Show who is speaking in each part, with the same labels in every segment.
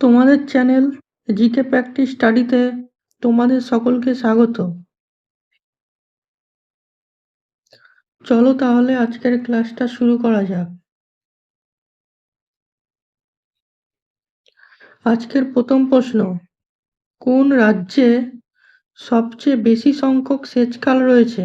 Speaker 1: তোমাদের channel GK practice স্টাডিতে তোমাদের সকলকে স্বাগত। চলো তাহলে আজকের ক্লাসটা শুরু করা যাক। আজকের প্রথম প্রশ্ন, কোন রাজ্যে সবচেয়ে বেশি সংখ্যক সেচখাল রয়েছে?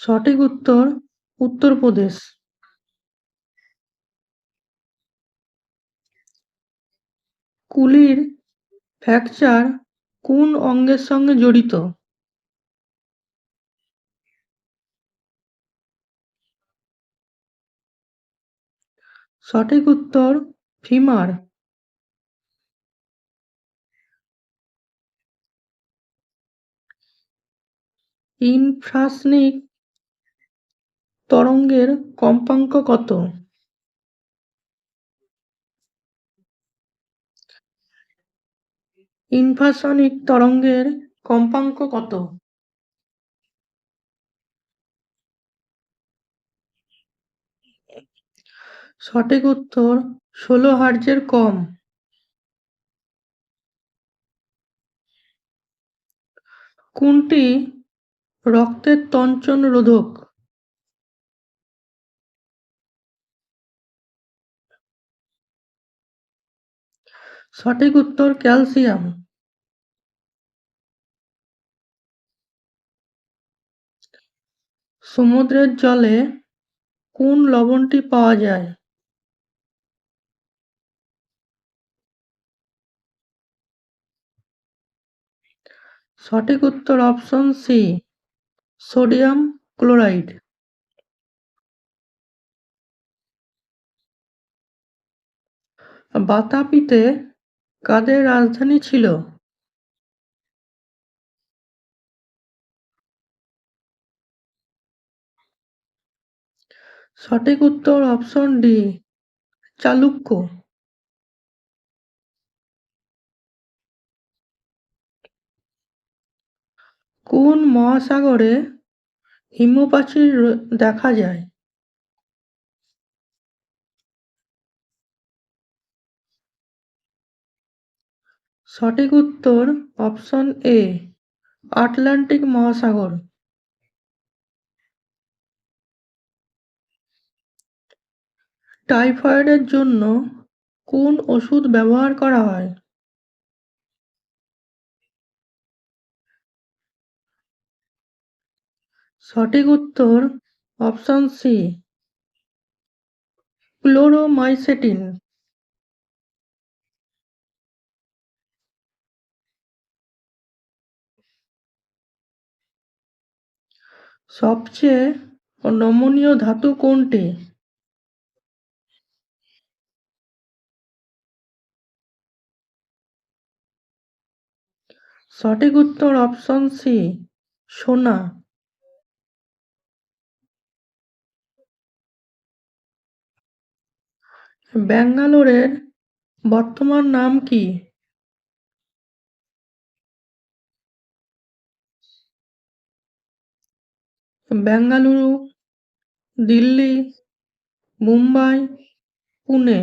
Speaker 1: সঠিক উত্তর উত্তরপ্রদেশ। কুলির ফ্র্যাকচার কোন অঙ্গের সঙ্গে জড়িত? সঠিক উত্তর ফিমার। ইনফ্রাসনিক তরঙ্গের কম্পাঙ্ক কত? ইনফ্রাসনিক তরঙ্গের কম্পাঙ্ক কত? সঠিক উত্তর ১৬ হার্জের কম। কোনটি রক্তের তঞ্চন রোধক? সঠিক উত্তর ক্যালসিয়াম। সমুদ্রের জলে কোন লবণটি পাওয়া যায়? সঠিক উত্তর অপশন সি, সোডিয়াম ক্লোরাইড। বাতাপিতে কাদের রাজধানী ছিল? সঠিক উত্তর অপশন ডি, চালুক্য। কোন মহাসাগরে হিমপ্রপাত দেখা যায়? সঠিক উত্তর অপশন এ, আটলান্টিক মহাসাগর। টাইফয়েডের জন্য কোন ওষুধ ব্যবহার করা হয়? সঠিক উত্তর অপশন সি, ক্লোরোমাইসেটিন। সবচেয়ে নমনীয় ধাতু কোনটি? সঠিক উত্তর অপশন সি, সোনা। ব্যাঙ্গালোরের বর্তমান নাম কি? বেঙ্গালুরু, দিল্লি, মুম্বাই, পুনে।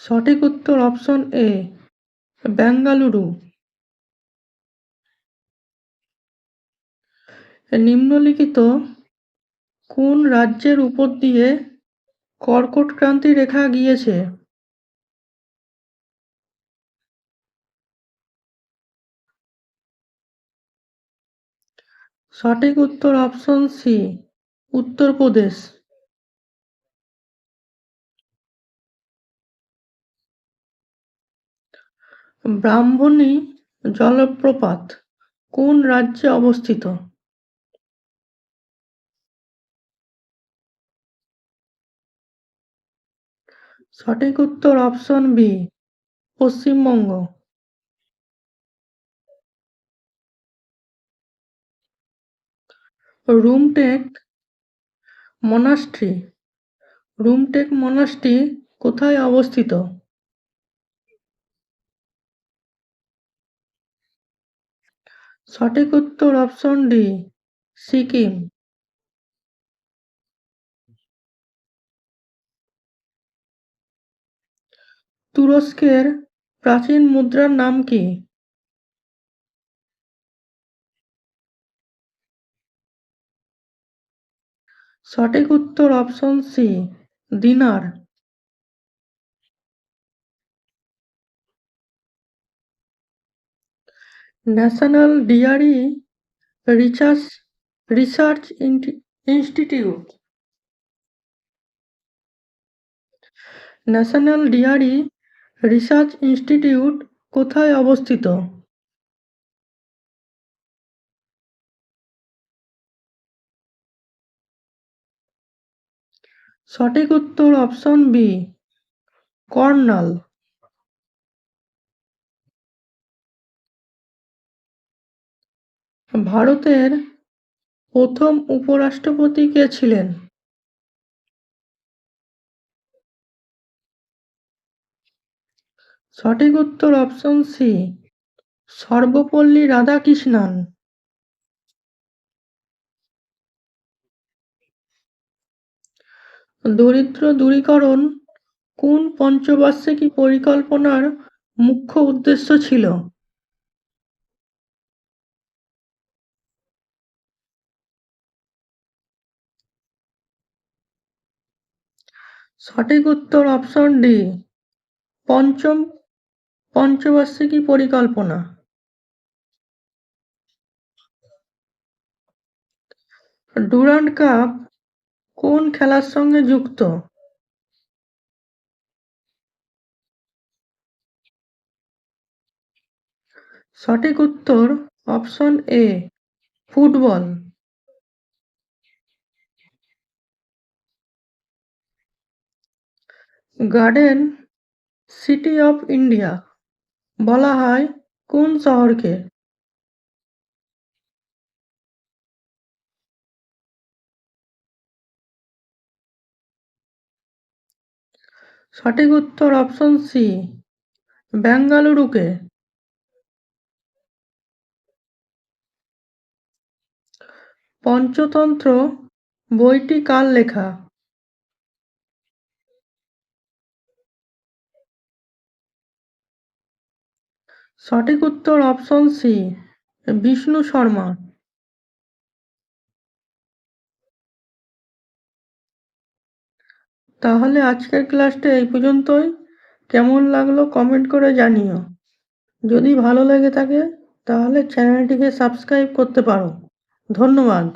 Speaker 1: সঠিক উত্তর অপশন এ, বেঙ্গালুরু। নিম্নলিখিত কোন রাজ্যের উপর দিয়ে কর্কট ক্রান্তি রেখা গিয়েছে? সঠিক উত্তর অপশন সি, উত্তরপ্রদেশ। ব্রাহ্মণী জলপ্রপাত কোন রাজ্যে অবস্থিত? সঠিক উত্তর option B, Paschimbanga. Rumtek monastery Rumtek monastery কোথায় অবস্থিত? সঠিক উত্তর অপশন ডি, সিকিম। তুরস্কের প্রাচীন মুদ্রার নাম কি? সঠিক উত্তর অপশন সি, দিনার। National Dairy Research Research Institute National Dairy Research Institute কোথায় অবস্থিত? সঠিক উত্তর অপশন বি, কর্নাল। ভারতের প্রথম উপরাষ্ট্রপতি কে ছিলেন? সঠিক উত্তর অপশন সি, সর্বপল্লী রাধাকৃষ্ণান। দরিদ্র দূরীকরণ কোন পঞ্চবার্ষিকী পরিকল্পনার মুখ্য উদ্দেশ্য ছিল? সঠিক উত্তর অপশন ডি, পঞ্চম পঞ্চবার্ষিকী পরিকল্পনা। ডুরান্ড কাপ কোন খেলার সঙ্গে যুক্ত? সঠিক উত্তর option A, football. Garden city of India বলা হয় কোন শহরকে? সঠিক উত্তর অপশন সি, বেঙ্গালুরুকে। পঞ্চতন্ত্র বইটি কার লেখা? সঠিক উত্তর অপশন সি, বিষ্ণু শর্মা। তাহলে আজকের ক্লাসটা এই পর্যন্তই। কেমন লাগলো কমেন্ট করে জানিও। যদি ভালো লেগে থাকে তাহলে চ্যানেলটিকে সাবস্ক্রাইব করতে পারো। ধন্যবাদ।